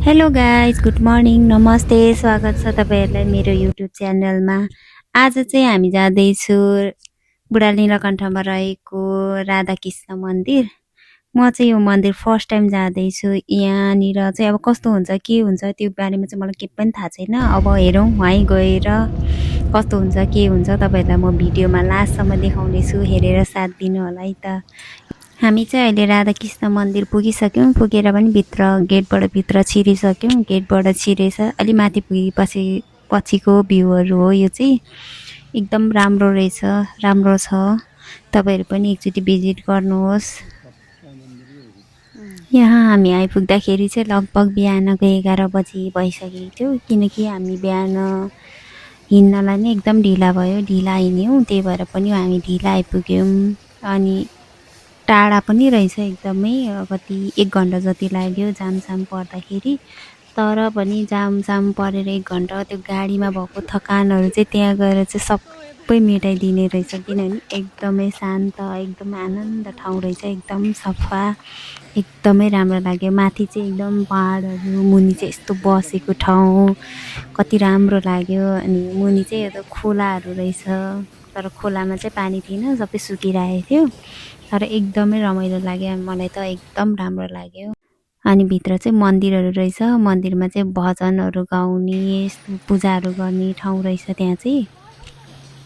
Hello guys, good morning, नमस्ते। स्वागत छ तपाईँहरूलाई मेरो युट्युब च्यानलमा। आज चाहिँ हामी जाँदैछु बुढा नीलकण्ठमा रहेको राधाकृष्ण मन्दिर। म चाहिँ यो मन्दिर फर्स्ट टाइम जाँदैछु। यहाँनिर चाहिँ अब कस्तो हुन्छ के हुन्छ त्यो बारेमा चाहिँ मलाई केही पनि थाहा छैन। अब हेरौँ वहीँ गएर कस्तो हुन्छ के हुन्छ तपाईँहरूलाई म भिडियोमा लास्टसम्म देखाउनेछु। हेरेर साथ दिनु होला है त। हामी चाहिँ अहिले राधाकृष्ण मन्दिर पुगिसक्यौँ। पुगेर पनि गेटबाट भित्र छिरिसक्यौँ। गेटबाट छिरेछ अलि माथि पुगेपछि पछिको भ्यूहरू हो। यो चाहिँ एकदम राम्रो रहेछ, राम्रो छ। तपाईँहरू पनि एकचोटि भिजिट गर्नुहोस्। यहाँ हामी आइपुग्दाखेरि चाहिँ लगभग बिहानको 11 बजी भइसकेको थियो, किनकि हामी बिहान हिँड्नलाई नै एकदम ढिला भयो। ढिला हिँड्यौँ, त्यही भएर पनि हामी ढिला आइपुग्यौँ। अनि टाढा पनि रहेछ एकदमै, कति 1 घन्टा जति लाग्यो जामसाम पर्दाखेरि। तर पनि जामसाम परेर 1 घन्टा त्यो गाडीमा भएको थकानहरू चाहिँ त्यहाँ गएर चाहिँ सबै मेटाइदिने रहेछ। किनभने एकदमै शान्त, एकदम आनन्द ठाउँ रहेछ, एकदम सफा, एकदमै राम्रो लाग्यो। माथि चाहिँ एकदम पहाडहरू, मुनि चाहिँ यस्तो बसेको ठाउँ कति राम्रो लाग्यो। अनि मुनि चाहिँ एउटा खोलाहरू रहेछ, तर खोलामा चाहिँ पानी थिएन, सबै सुकिरहेको थियो। तर एकदमै रमाइलो लाग्यो, मलाई त एकदम राम्रो लाग्यो। अनि भित्र चाहिँ मन्दिरहरू रहेछ। मन्दिरमा चाहिँ भजनहरू गाउने, पूजाहरू गर्ने ठाउँ रहेछ त्यहाँ चाहिँ।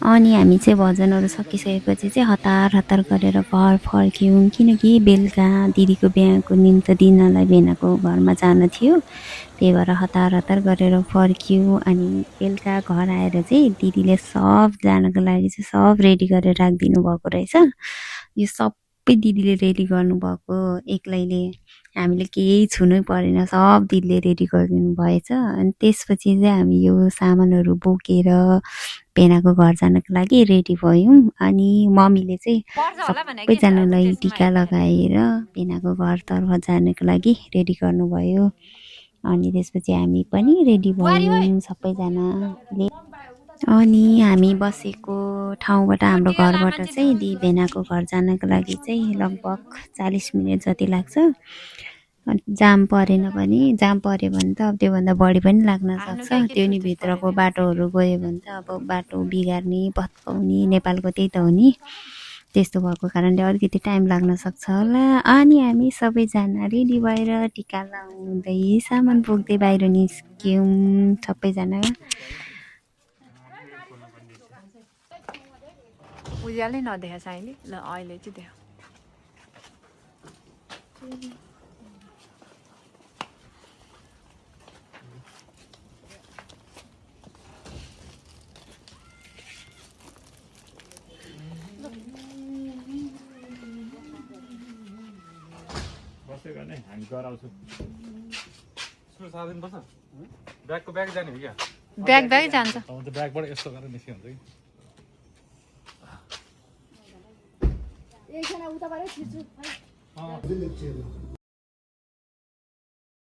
अनि हामी चाहिँ भजनहरू सकिसकेपछि चाहिँ हतार हतार गरेर घर फर्क्यौँ, किनकि बेलुका दिदीको बिहाको निम्ति दिनलाई भेनाको घरमा जानु थियो। त्यही भएर हतार हतार गरेर फर्क्यौँ। अनि बेलुका घर आएर चाहिँ दिदीले सबजनाको लागि चाहिँ सब रेडी गरेर राखिदिनु भएको रहेछ। यो सबै दिदीले रेडी गर्नुभएको एक्लैले, हामीले केही छुनै परेन, सब दिदीले रेडी गरिदिनु भएछ। अनि त्यसपछि चाहिँ हामी यो सामानहरू बोकेर भेनाको घर जानको लागि रेडी भयौँ। अनि मम्मीले चाहिँ सबैजनालाई टिका लगाएर भेनाको घरतर्फ जानको लागि रेडी गर्नुभयो। अनि त्यसपछि हामी पनि रेडी भयौँ सबैजनाले। अनि हामी बसेको ठाउँबाट, हाम्रो घरबाट चाहिँ भेनाको घर जानको लागि चाहिँ लगभग 40 मिनट जति लाग्छ। जाम परेन भने, जाम पऱ्यो भने त अब त्योभन्दा बढी पनि लाग्न सक्छ। त्यो नि भित्रको बाटोहरू गयो भने त अब बाटो बिगार्ने, भत्काउने, नेपालको त्यही त हो नि। त्यस्तो भएको कारणले अलिकति टाइम लाग्न सक्छ होला। अनि हामी सबैजना रेडी भएर टिका लगाउँदै सामान बोक्दै बाहिर निस्क्यौँ सबैजना। उज्यालै नदेखाएको छ अहिले, ल अहिले चाहिँ देखा। बस्यो भने हामी गराउँछौँ। सुरु साधन पर्छ। ब्यागको ब्याग जाने हो क्या? ब्याग जान्छ। अब त ब्यागबाट यस्तो गरेर निस्किन्छ कि। एकजना उताबाटै छिर्छु।